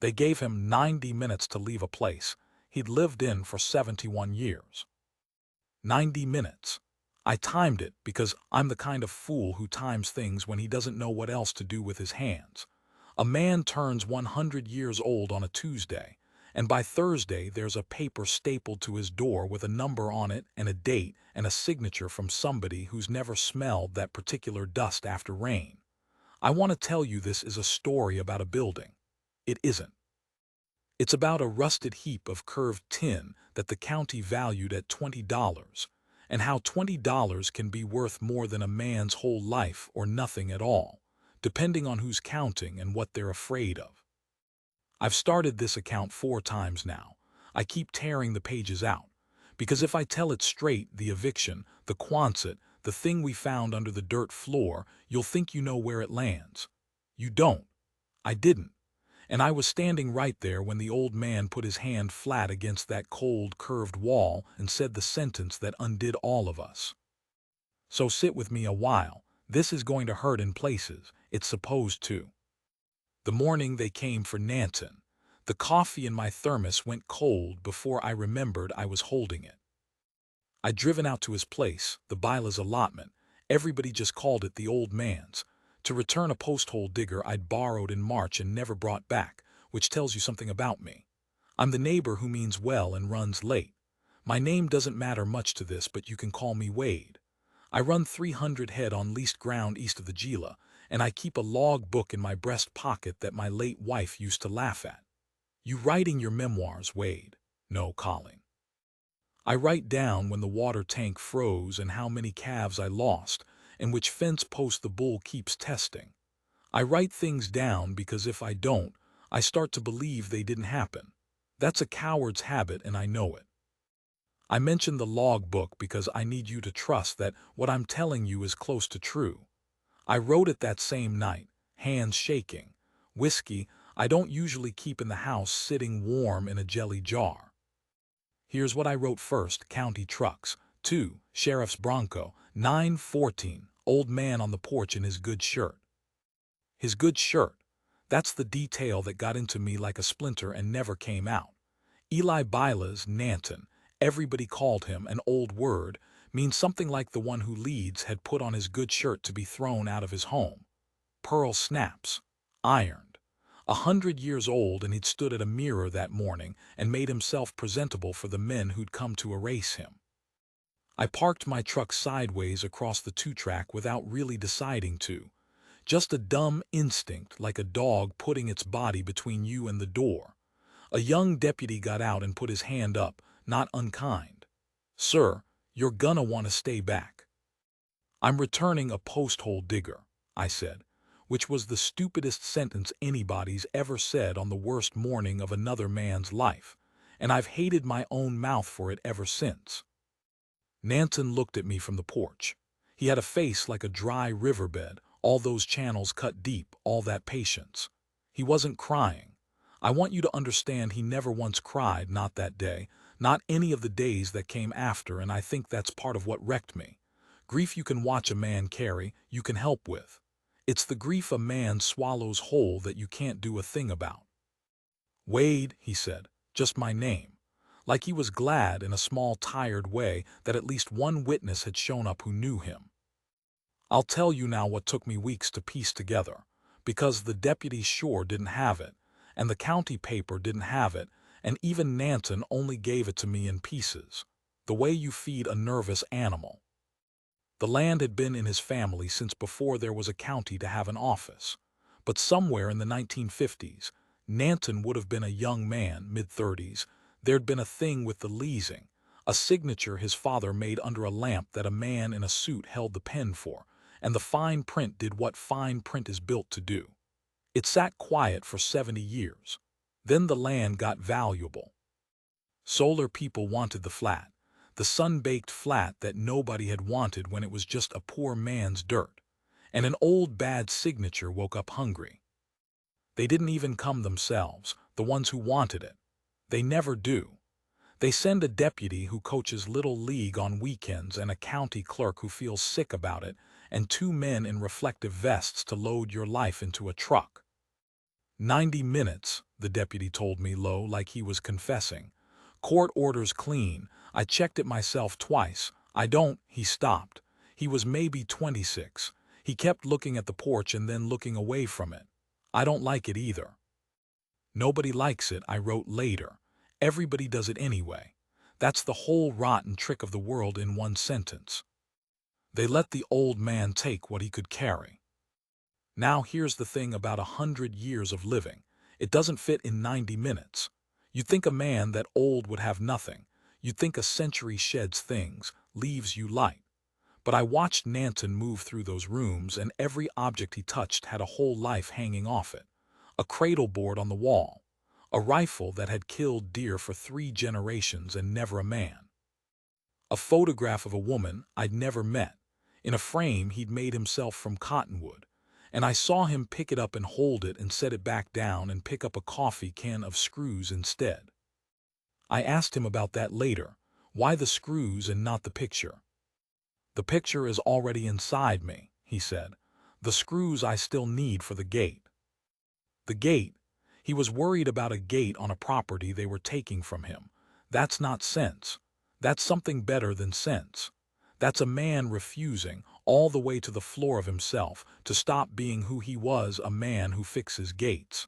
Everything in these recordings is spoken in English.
They gave him 90 minutes to leave a place he'd lived in for 71 years. 90 minutes. I timed it because I'm the kind of fool who times things when he doesn't know what else to do with his hands. A man turns 100 years old on a Tuesday, and by Thursday there's a paper stapled to his door with a number on it and a date and a signature from somebody who's never smelled that particular dust after rain. I want to tell you this is a story about a building. It isn't. It's about a rusted heap of curved tin that the county valued at $20, and how $20 can be worth more than a man's whole life or nothing at all, depending on who's counting and what they're afraid of. I've started this account 4 times now. I keep tearing the pages out, because if I tell it straight, the eviction, the Quonset, the thing we found under the dirt floor, you'll think you know where it lands. You don't. I didn't. And I was standing right there when the old man put his hand flat against that cold, curved wall and said the sentence that undid all of us. So sit with me a while. This is going to hurt in places. It's supposed to. The morning they came for Nanton, the coffee in my thermos went cold before I remembered I was holding it. I'd driven out to his place, the Byla's allotment. Everybody just called it the old man's, to return a post-hole digger I'd borrowed in March and never brought back, which tells you something about me. I'm the neighbor who means well and runs late. My name doesn't matter much to this, but you can call me Wade. I run 300 head on leased ground east of the Gila, and I keep a log book in my breast pocket that my late wife used to laugh at. You writing your memoirs, Wade? No, Colleen. I write down when the water tank froze and how many calves I lost, and which fence post the bull keeps testing. I write things down because if I don't, I start to believe they didn't happen. That's a coward's habit, and I know it. I mention the log book because I need you to trust that what I'm telling you is close to true. I wrote it that same night, hands shaking. Whiskey I don't usually keep in the house sitting warm in a jelly jar. Here's what I wrote first: county trucks. 2. Sheriff's Bronco. 9:14. Old man on the porch in his good shirt. His good shirt. That's the detail that got into me like a splinter and never came out. Eli Byla's Nanton, everybody called him, an old word, means something like the one who leads had put on his good shirt to be thrown out of his home. Pearl snaps. Ironed. 100 years old, and he'd stood at a mirror that morning and made himself presentable for the men who'd come to erase him. I parked my truck sideways across the 2-track without really deciding to. Just a dumb instinct, like a dog putting its body between you and the door. A young deputy got out and put his hand up, not unkind. "Sir, you're gonna want to stay back." "I'm returning a post-hole digger," I said, which was the stupidest sentence anybody's ever said on the worst morning of another man's life, and I've hated my own mouth for it ever since. Nanton looked at me from the porch. He had a face like a dry riverbed, all those channels cut deep, all that patience. He wasn't crying. I want you to understand he never once cried, not that day, not any of the days that came after, and I think that's part of what wrecked me. Grief you can watch a man carry, you can help with. It's the grief a man swallows whole that you can't do a thing about. "Wade," he said, just my name. Like he was glad in a small, tired way that at least one witness had shown up who knew him. "I'll tell you now what took me weeks to piece together, because the deputy sure didn't have it, and the county paper didn't have it, and even Nanton only gave it to me in pieces, the way you feed a nervous animal. The land had been in his family since before there was a county to have an office, but somewhere in the 1950s, Nanton would have been a young man, mid-30s, there'd been a thing with the leasing, a signature his father made under a lamp that a man in a suit held the pen for, and the fine print did what fine print is built to do. It sat quiet for 70 years. Then the land got valuable. Solar people wanted the flat, the sun-baked flat that nobody had wanted when it was just a poor man's dirt, and an old bad signature woke up hungry. They didn't even come themselves, the ones who wanted it. They never do. They send a deputy who coaches Little League on weekends and a county clerk who feels sick about it, and 2 men in reflective vests to load your life into a truck. 90 minutes, the deputy told me low, like he was confessing. Court orders clean. I checked it myself twice. I don't. He stopped. He was maybe 26. He kept looking at the porch and then looking away from it. I don't like it either. Nobody likes it, I wrote later. Everybody does it anyway. That's the whole rotten trick of the world in one sentence. They let the old man take what he could carry. Now here's the thing about 100 years of living. It doesn't fit in 90 minutes. You'd think a man that old would have nothing. You'd think a century sheds things, leaves you light. But I watched Nanton move through those rooms, and every object he touched had a whole life hanging off it. A cradle board on the wall. A rifle that had killed deer for 3 generations and never a man. A photograph of a woman I'd never met, in a frame he'd made himself from cottonwood, and I saw him pick it up and hold it and set it back down and pick up a coffee can of screws instead. I asked him about that later. Why the screws and not the picture? The picture is already inside me, he said. The screws I still need for the gate. The gate? He was worried about a gate on a property they were taking from him. That's not sense. That's something better than sense. That's a man refusing, all the way to the floor of himself, to stop being who he was, a man who fixes gates.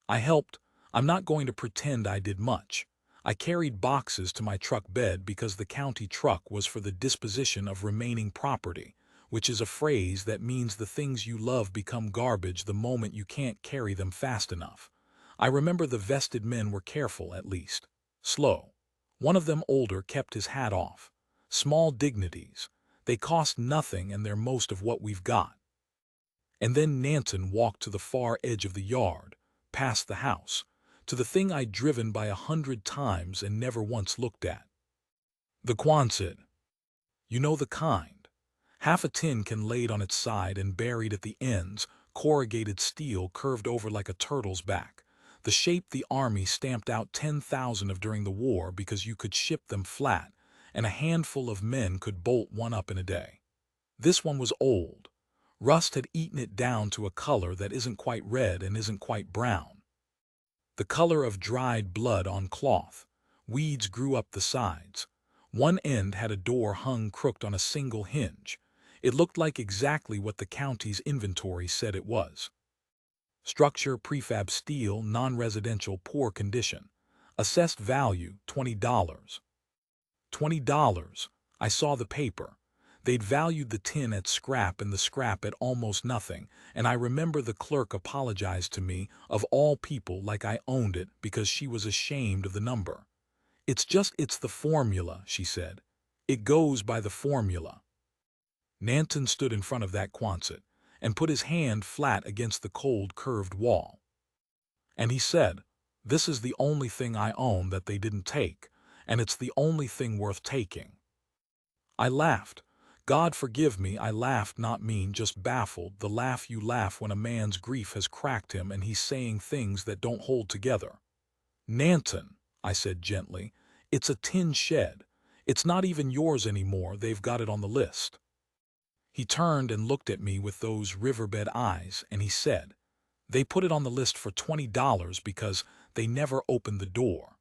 I helped. I'm not going to pretend I did much. I carried boxes to my truck bed because the county truck was for the disposition of remaining property, which is a phrase that means the things you love become garbage the moment you can't carry them fast enough. I remember the vested men were careful, at least. Slow. One of them, older, kept his hat off. Small dignities. They cost nothing and they're most of what we've got. And then Nanton walked to the far edge of the yard, past the house, to the thing I'd driven by 100 times and never once looked at. The Quonset. You know the kind. Half a tin can laid on its side and buried at the ends, corrugated steel curved over like a turtle's back. The shape the army stamped out 10,000 of during the war because you could ship them flat, and a handful of men could bolt one up in a day. This one was old. Rust had eaten it down to a color that isn't quite red and isn't quite brown. The color of dried blood on cloth. Weeds grew up the sides. One end had a door hung crooked on a single hinge. It looked like exactly what the county's inventory said it was. Structure, prefab steel, non-residential, poor condition. Assessed value, $20. $20. I saw the paper. They'd valued the tin at scrap and the scrap at almost nothing, and I remember the clerk apologized to me, of all people, like I owned it, because she was ashamed of the number. It's the formula, she said. It goes by the formula. Nanton stood in front of that Quonset and put his hand flat against the cold, curved wall. And he said, "This is the only thing I own that they didn't take, and it's the only thing worth taking." I laughed. God forgive me, I laughed, not mean, just baffled, the laugh you laugh when a man's grief has cracked him and he's saying things that don't hold together. "Nanton," I said gently, "it's a tin shed. It's not even yours anymore, they've got it on the list." He turned and looked at me with those riverbed eyes, and he said, "They put it on the list for $20 because they never opened the door."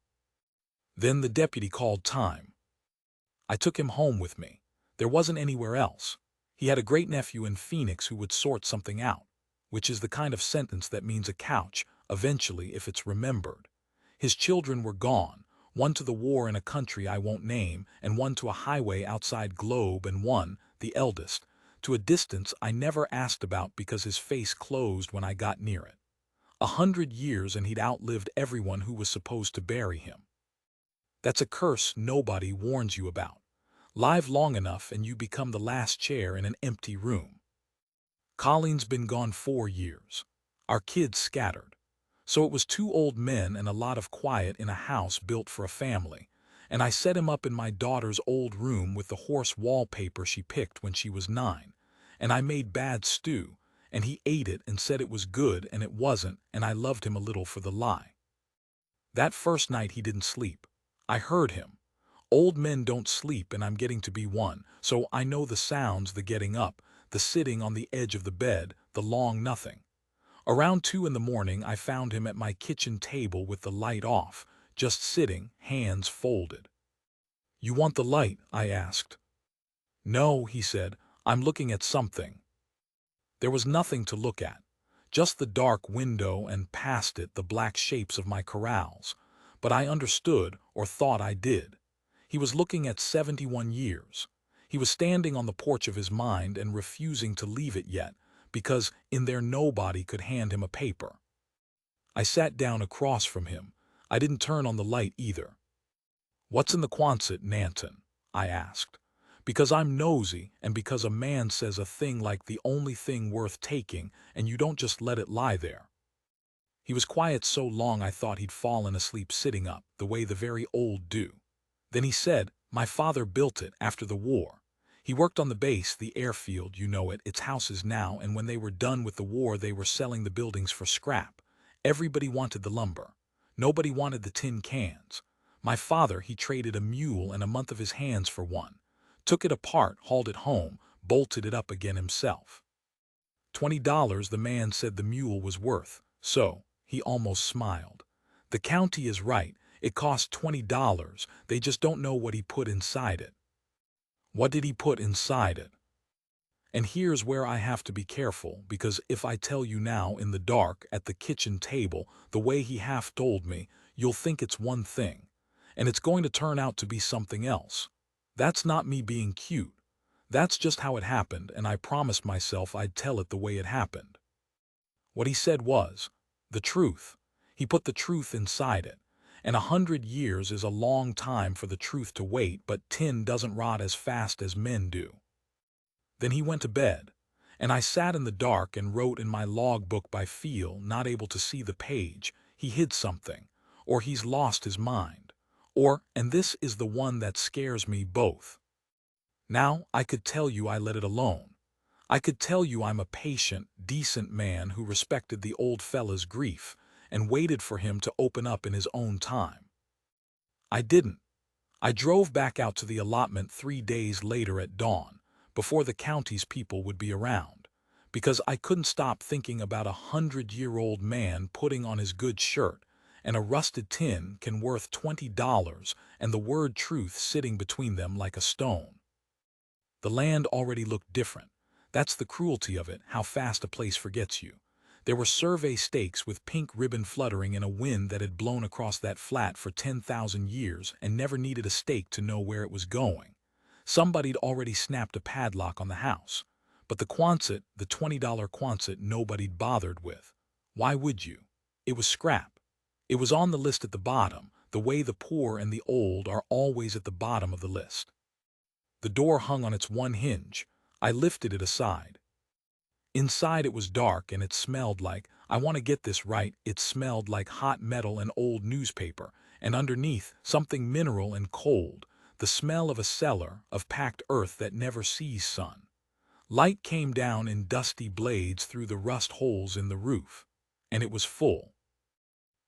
Then the deputy called time. I took him home with me. There wasn't anywhere else. He had a great-nephew in Phoenix who would sort something out, which is the kind of sentence that means a couch, eventually, if it's remembered. His children were gone, one to the war in a country I won't name, and one to a highway outside Globe, and one, the eldest, to a distance I never asked about because his face closed when I got near it. 100 years and he'd outlived everyone who was supposed to bury him. That's a curse nobody warns you about. Live long enough and you become the last chair in an empty room. Colleen's been gone 4 years. Our kids scattered. So it was 2 old men and a lot of quiet in a house built for a family, and I set him up in my daughter's old room with the horse wallpaper she picked when she was 9, and I made bad stew, and he ate it and said it was good and it wasn't, and I loved him a little for the lie. That first night he didn't sleep. I heard him. Old men don't sleep, and I'm getting to be one, so I know the sounds, the getting up, the sitting on the edge of the bed, the long nothing. Around 2 in the morning, I found him at my kitchen table with the light off, just sitting, hands folded. "You want the light?" I asked. "No," he said, "I'm looking at something." There was nothing to look at, just the dark window and past it the black shapes of my corrals. But I understood, or thought I did. He was looking at 71 years. He was standing on the porch of his mind and refusing to leave it yet, because in there nobody could hand him a paper. I sat down across from him. I didn't turn on the light either. "What's in the Quonset, Nanton?" I asked. Because I'm nosy, and because a man says a thing like the only thing worth taking, and you don't just let it lie there. He was quiet so long I thought he'd fallen asleep sitting up, the way the very old do. Then he said, "My father built it after the war. He worked on the base, the airfield, you know it, it's houses now, and when they were done with the war they were selling the buildings for scrap. Everybody wanted the lumber. Nobody wanted the tin cans. My father, he traded a mule and a month of his hands for one. Took it apart, hauled it home, bolted it up again himself. $20 the man said the mule was worth, so he almost smiled. The county is right, it cost $20, they just don't know what he put inside it." "What did he put inside it?" And here's where I have to be careful, because if I tell you now in the dark at the kitchen table the way he half told me, you'll think it's one thing, and it's going to turn out to be something else. That's not me being cute. That's just how it happened, and I promised myself I'd tell it the way it happened. What he said was, the truth. He put the truth inside it. And 100 years is a long time for the truth to wait, but tin doesn't rot as fast as men do. Then he went to bed, and I sat in the dark and wrote in my logbook by feel, not able to see the page. He hid something, or he's lost his mind, or, and this is the one that scares me, both. Now, I could tell you I let it alone. I could tell you I'm a patient, decent man who respected the old fella's grief and waited for him to open up in his own time. I didn't. I drove back out to the allotment 3 days later at dawn, before the county's people would be around, because I couldn't stop thinking about a 100-year-old man putting on his good shirt, and a rusted tin can worth $20, and the word truth sitting between them like a stone. The land already looked different. That's the cruelty of it, how fast a place forgets you. There were survey stakes with pink ribbon fluttering in a wind that had blown across that flat for 10,000 years and never needed a stake to know where it was going. Somebody'd already snapped a padlock on the house. But the Quonset, the $20 Quonset, nobody'd bothered with. Why would you? It was scrap. It was on the list at the bottom, the way the poor and the old are always at the bottom of the list. The door hung on its one hinge. I lifted it aside. Inside it was dark, and it smelled like, I want to get this right, it smelled like hot metal and old newspaper, and underneath, something mineral and cold, the smell of a cellar, of packed earth that never sees sun. Light came down in dusty blades through the rust holes in the roof, and it was full.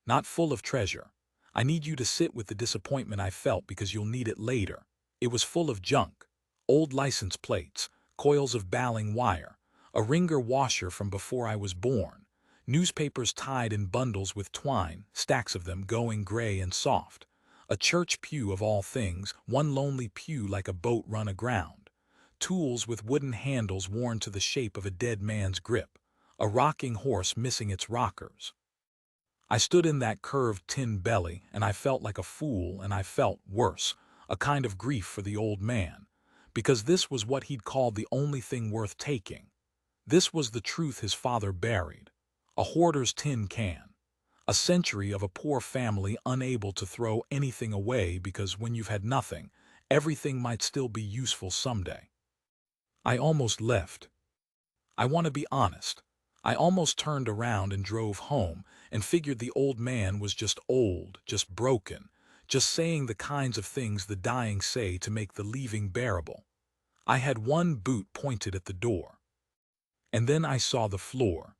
Not full of treasure. I need you to sit with the disappointment I felt, because you'll need it later. It was full of junk. Old license plates, coils of baling wire, a ringer washer from before I was born, newspapers tied in bundles with twine, stacks of them going gray and soft, a church pew of all things, one lonely pew like a boat run aground, tools with wooden handles worn to the shape of a dead man's grip, a rocking horse missing its rockers. I stood in that curved tin belly, and I felt like a fool, and I felt, worse, a kind of grief for the old man, because this was what he'd called the only thing worth taking. This was the truth his father buried. A hoarder's tin can. A century of a poor family unable to throw anything away, because when you've had nothing, everything might still be useful someday. I almost left. I want to be honest. I almost turned around and drove home and figured the old man was just old, just broken, just saying the kinds of things the dying say to make the leaving bearable. I had one boot pointed at the door. And then I saw the floor.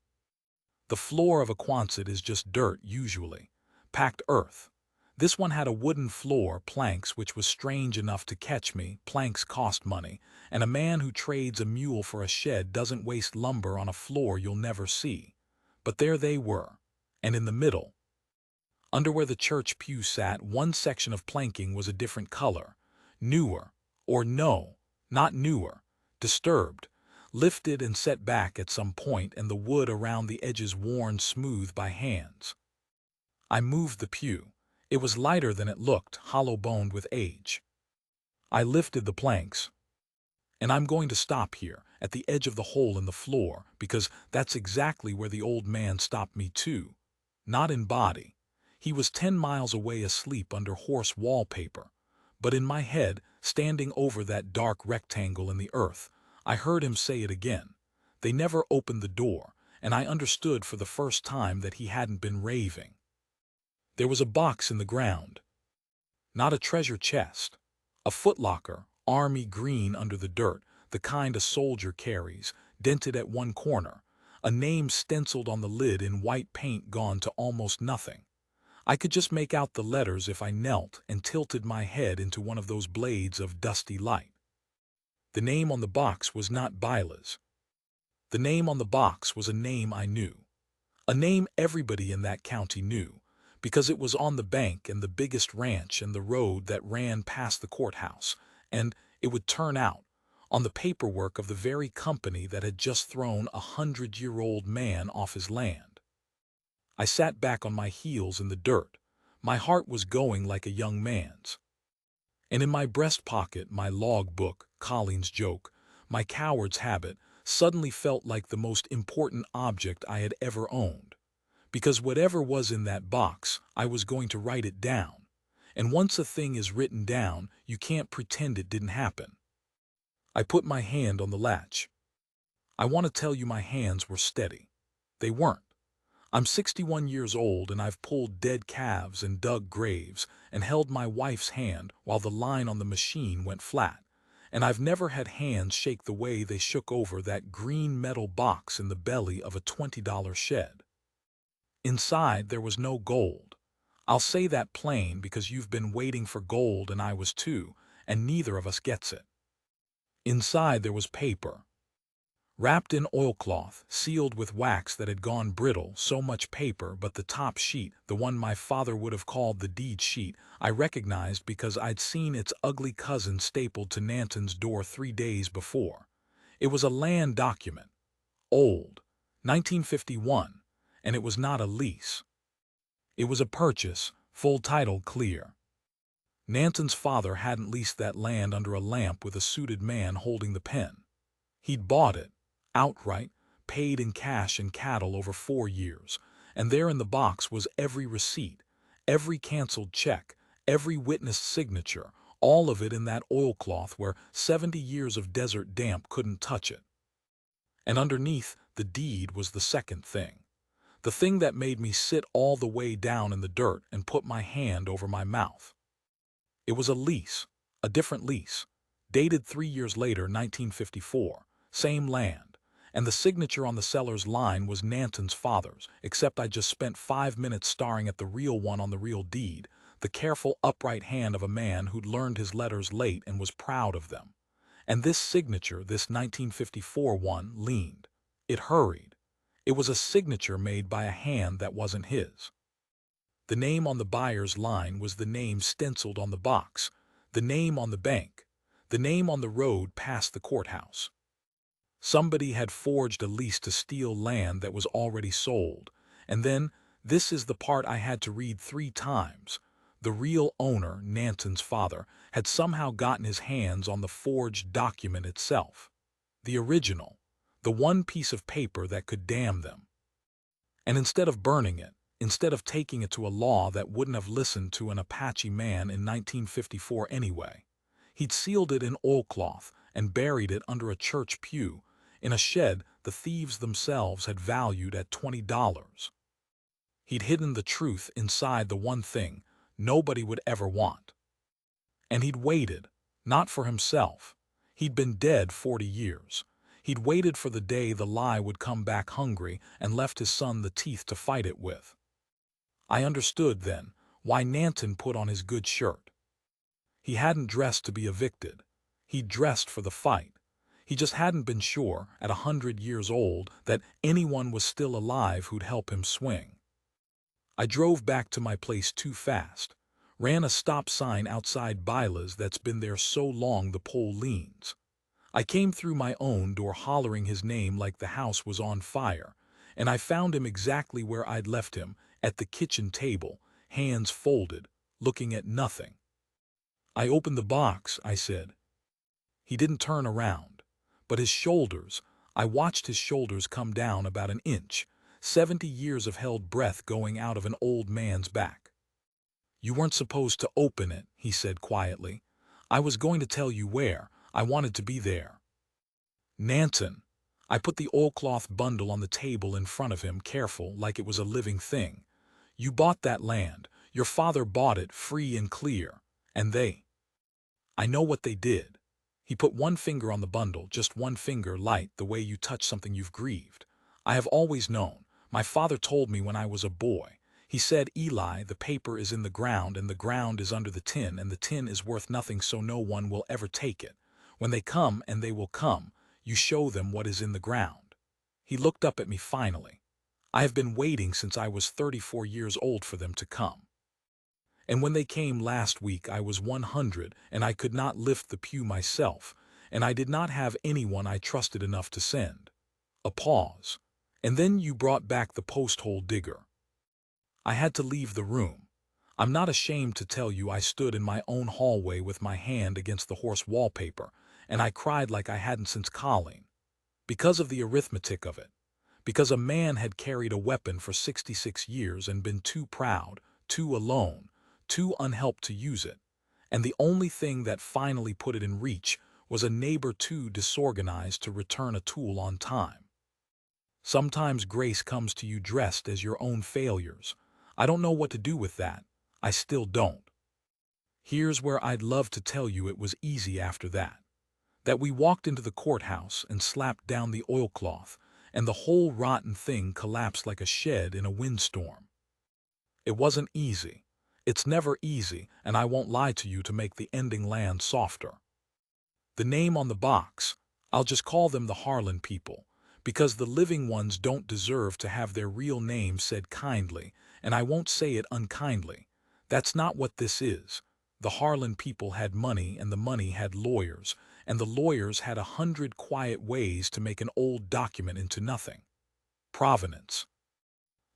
The floor of a Quonset is just dirt usually, packed earth. This one had a wooden floor, planks, which was strange enough to catch me. Planks cost money, and a man who trades a mule for a shed doesn't waste lumber on a floor you'll never see. But there they were, and in the middle, under where the church pew sat, one section of planking was a different color, newer, or no, not newer, disturbed, lifted and set back at some point, and the wood around the edges worn smooth by hands. I moved the pew. It was lighter than it looked, hollow-boned with age. I lifted the planks. And I'm going to stop here, at the edge of the hole in the floor, because that's exactly where the old man stopped me too. Not in body. He was 10 miles away asleep under horse wallpaper. But in my head, standing over that dark rectangle in the earth, I heard him say it again. They never opened the door, and I understood for the first time that he hadn't been raving. There was a box in the ground. Not a treasure chest. A footlocker, army green under the dirt, the kind a soldier carries, dented at one corner, a name stenciled on the lid in white paint gone to almost nothing. I could just make out the letters if I knelt and tilted my head into one of those blades of dusty light. The name on the box was not Bila's. The name on the box was a name I knew. A name everybody in that county knew, because it was on the bank and the biggest ranch and the road that ran past the courthouse, and, it would turn out, on the paperwork of the very company that had just thrown a 100-year-old man off his land. I sat back on my heels in the dirt. My heart was going like a young man's. And in my breast pocket, my log book, Colleen's joke, my coward's habit, suddenly felt like the most important object I had ever owned. Because whatever was in that box, I was going to write it down. And once a thing is written down, you can't pretend it didn't happen. I put my hand on the latch. I want to tell you my hands were steady. They weren't. I'm 61 years old and I've pulled dead calves and dug graves and held my wife's hand while the line on the machine went flat. And I've never had hands shake the way they shook over that green metal box in the belly of a $20 shed. Inside there was no gold. I'll say that plain because you've been waiting for gold and I was too, and neither of us gets it. Inside there was paper. Wrapped in oilcloth, sealed with wax that had gone brittle, so much paper, but the top sheet, the one my father would have called the deed sheet, I recognized because I'd seen its ugly cousin stapled to Nanton's door 3 days before. It was a land document. Old. 1951. And it was not a lease. It was a purchase, full title clear. Nanton's father hadn't leased that land under a lamp with a suited man holding the pen. He'd bought it, outright, paid in cash and cattle over 4 years, and there in the box was every receipt, every canceled check, every witnessed signature, all of it in that oilcloth where 70 years of desert damp couldn't touch it. And underneath the deed was the second thing. The thing that made me sit all the way down in the dirt and put my hand over my mouth. It was a lease, a different lease, dated 3 years later, 1954, same land, and the signature on the seller's line was Nanton's father's, except I just spent 5 minutes staring at the real one on the real deed, the careful, upright hand of a man who'd learned his letters late and was proud of them. And this signature, this 1954 one, leaned. It hurried. It was a signature made by a hand that wasn't his. The name on the buyer's line was the name stenciled on the box, the name on the bank, the name on the road past the courthouse. Somebody had forged a lease to steal land that was already sold, and then, this is the part I had to read 3 times, the real owner, Nanton's father, had somehow gotten his hands on the forged document itself. The original. The one piece of paper that could damn them. And instead of burning it, instead of taking it to a law that wouldn't have listened to an Apache man in 1954 anyway, he'd sealed it in oilcloth and buried it under a church pew, in a shed the thieves themselves had valued at $20. He'd hidden the truth inside the one thing nobody would ever want. And he'd waited, not for himself. He'd been dead 40 years. He'd waited for the day the lie would come back hungry and left his son the teeth to fight it with. I understood then why Nanton put on his good shirt. He hadn't dressed to be evicted. He'd dressed for the fight. He just hadn't been sure, at 100 years old, that anyone was still alive who'd help him swing. I drove back to my place too fast, ran a stop sign outside Bila's that's been there so long the pole leans. I came through my own door hollering his name like the house was on fire, and I found him exactly where I'd left him, at the kitchen table, hands folded, looking at nothing. "I opened the box," I said. He didn't turn around, but his shoulders, I watched his shoulders come down about an inch, 70 years of held breath going out of an old man's back. "You weren't supposed to open it," he said quietly. "I was going to tell you where. I wanted to be there." "Nanton." I put the oilcloth bundle on the table in front of him, careful, like it was a living thing. "You bought that land. Your father bought it free and clear. And I know what they did." He put one finger on the bundle, just one finger, light, the way you touch something you've grieved. "I have always known. My father told me when I was a boy. He said, 'Eli, the paper is in the ground and the ground is under the tin and the tin is worth nothing, so no one will ever take it. When they come, and they will come, you show them what is in the ground.'" He looked up at me finally. "I have been waiting since I was 34 years old for them to come. And when they came last week I was 100 and I could not lift the pew myself, and I did not have anyone I trusted enough to send." A pause. "And then you brought back the post-hole digger." I had to leave the room. I'm not ashamed to tell you I stood in my own hallway with my hand against the horse wallpaper, and I cried like I hadn't since Colleen. Because of the arithmetic of it. Because a man had carried a weapon for 66 years and been too proud, too alone, too unhelped to use it, and the only thing that finally put it in reach was a neighbor too disorganized to return a tool on time. Sometimes grace comes to you dressed as your own failures. I don't know what to do with that. I still don't. Here's where I'd love to tell you it was easy after that. That we walked into the courthouse and slapped down the oilcloth, and the whole rotten thing collapsed like a shed in a windstorm. It wasn't easy. It's never easy, and I won't lie to you to make the ending land softer. The name on the box, I'll just call them the Harlan people, because the living ones don't deserve to have their real name said kindly, and I won't say it unkindly. That's not what this is. The Harlan people had money, and the money had lawyers, and the lawyers had 100 quiet ways to make an old document into nothing. Provenance.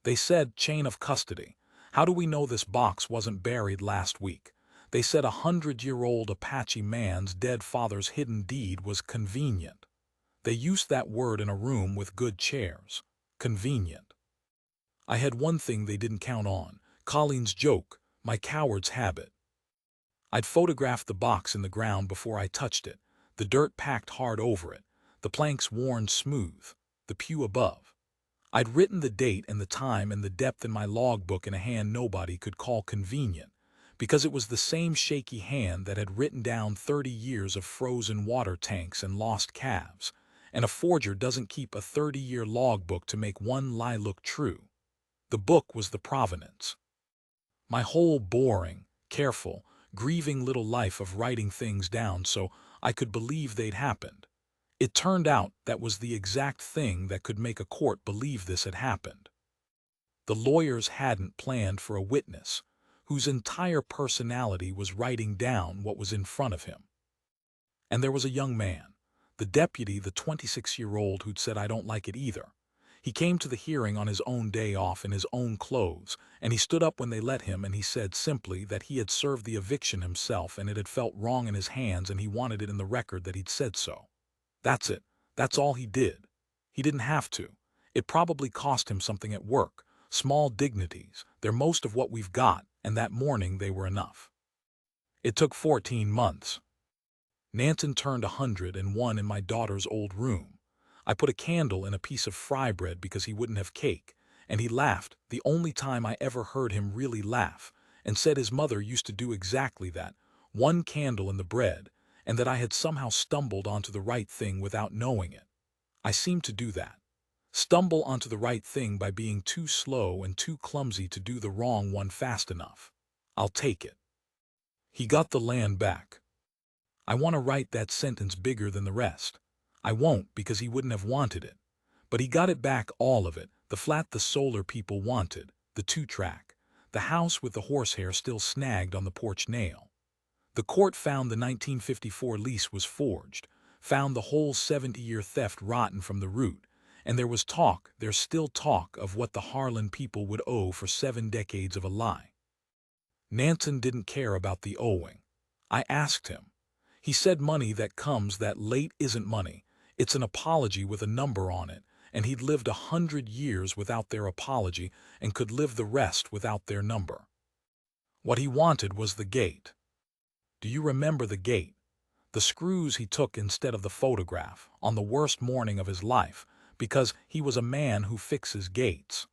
They said chain of custody. How do we know this box wasn't buried last week? They said 100-year-old Apache man's dead father's hidden deed was convenient. They used that word in a room with good chairs. Convenient. I had one thing they didn't count on, Colleen's joke, my coward's habit. I'd photographed the box in the ground before I touched it, the dirt packed hard over it, the planks worn smooth, the pew above. I'd written the date and the time and the depth in my logbook in a hand nobody could call convenient, because it was the same shaky hand that had written down 30 years of frozen water tanks and lost calves, and a forger doesn't keep a 30-year logbook to make one lie look true. The book was the provenance. My whole boring, careful, grieving little life of writing things down so I could believe they'd happened. It turned out that was the exact thing that could make a court believe this had happened. The lawyers hadn't planned for a witness, whose entire personality was writing down what was in front of him. And there was a young man, the deputy, the 26-year-old who'd said, "I don't like it either." He came to the hearing on his own day off in his own clothes, and he stood up when they let him, and he said simply that he had served the eviction himself and it had felt wrong in his hands and he wanted it in the record that he'd said so. That's it. That's all he did. He didn't have to. It probably cost him something at work. Small dignities, they're most of what we've got, and that morning they were enough. It took 14 months. Nanton turned 101 in my daughter's old room. I put a candle in a piece of fry bread because he wouldn't have cake, and he laughed, the only time I ever heard him really laugh, and said his mother used to do exactly that, one candle in the bread, and that I had somehow stumbled onto the right thing without knowing it. I seemed to do that. Stumble onto the right thing by being too slow and too clumsy to do the wrong one fast enough. I'll take it. He got the land back. I want to write that sentence bigger than the rest. I won't because he wouldn't have wanted it. But he got it back, all of it, the flat the solar people wanted, the two-track, the house with the horsehair still snagged on the porch nail. The court found the 1954 lease was forged, found the whole 70-year theft rotten from the root, and there's still talk of what the Harlan people would owe for 7 decades of a lie. Nanton didn't care about the owing. I asked him. He said money that comes that late isn't money, it's an apology with a number on it, and he'd lived 100 years without their apology and could live the rest without their number. What he wanted was the gate. Do you remember the gate? The screws he took instead of the photograph on the worst morning of his life, because he was a man who fixes gates.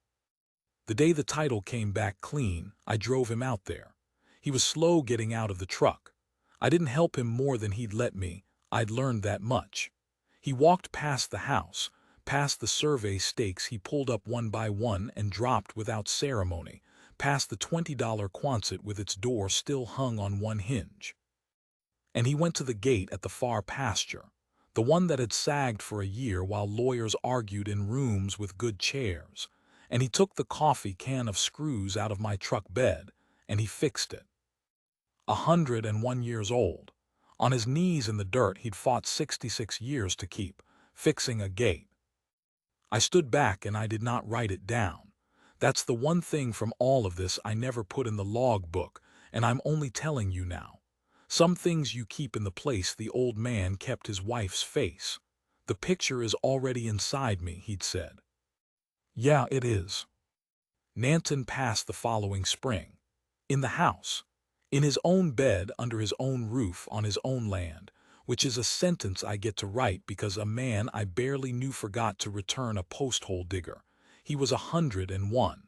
The day the title came back clean, I drove him out there. He was slow getting out of the truck. I didn't help him more than he'd let me, I'd learned that much. He walked past the house, past the survey stakes he pulled up one by one and dropped without ceremony, past the $20 Quonset with its door still hung on one hinge. And he went to the gate at the far pasture, the one that had sagged for a year while lawyers argued in rooms with good chairs, and he took the coffee can of screws out of my truck bed, and he fixed it. 101 years old. On his knees in the dirt he'd fought 66 years to keep, fixing a gate. I stood back and I did not write it down. That's the one thing from all of this I never put in the log book, and I'm only telling you now. Some things you keep in the place the old man kept his wife's face. The picture is already inside me, he'd said. Yeah, it is. Nanton passed the following spring. In the house. In his own bed, under his own roof, on his own land, which is a sentence I get to write because a man I barely knew forgot to return a post-hole digger. He was 101.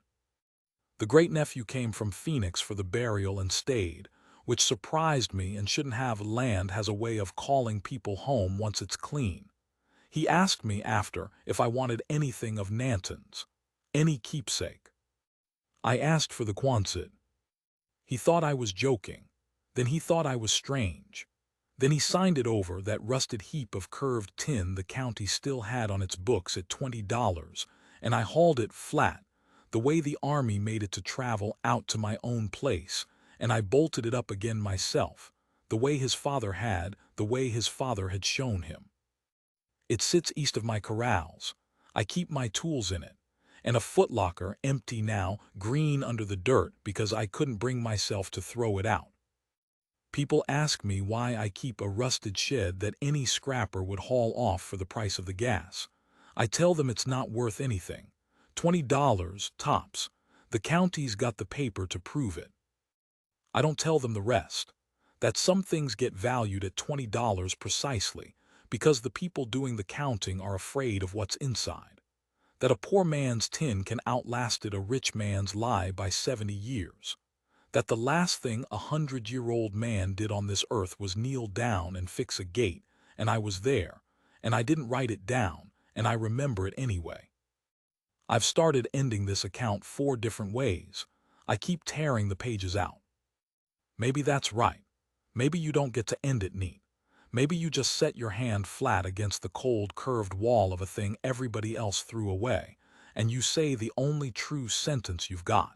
The great-nephew came from Phoenix for the burial and stayed, which surprised me, and shouldn't have. Land has a way of calling people home once it's clean. He asked me after if I wanted anything of Nanton's, any keepsake. I asked for the Quonset. He thought I was joking. Then he thought I was strange. Then he signed it over, that rusted heap of curved tin the county still had on its books at $20, and I hauled it flat, the way the army made it to travel out to my own place, and I bolted it up again myself, the way his father had shown him. It sits east of my corrals. I keep my tools in it, and a footlocker, empty now, green under the dirt because I couldn't bring myself to throw it out. People ask me why I keep a rusted shed that any scrapper would haul off for the price of the gas. I tell them it's not worth anything. $20 tops. The county's got the paper to prove it. I don't tell them the rest. That some things get valued at $20 precisely because the people doing the counting are afraid of what's inside. That a poor man's tin can outlast a rich man's lie by 70 years. That the last thing a 100-year-old man did on this earth was kneel down and fix a gate, and I was there, and I didn't write it down, and I remember it anyway. I've started ending this account 4 different ways. I keep tearing the pages out. Maybe that's right. Maybe you don't get to end it neat. Maybe you just set your hand flat against the cold, curved wall of a thing everybody else threw away, and you say the only true sentence you've got.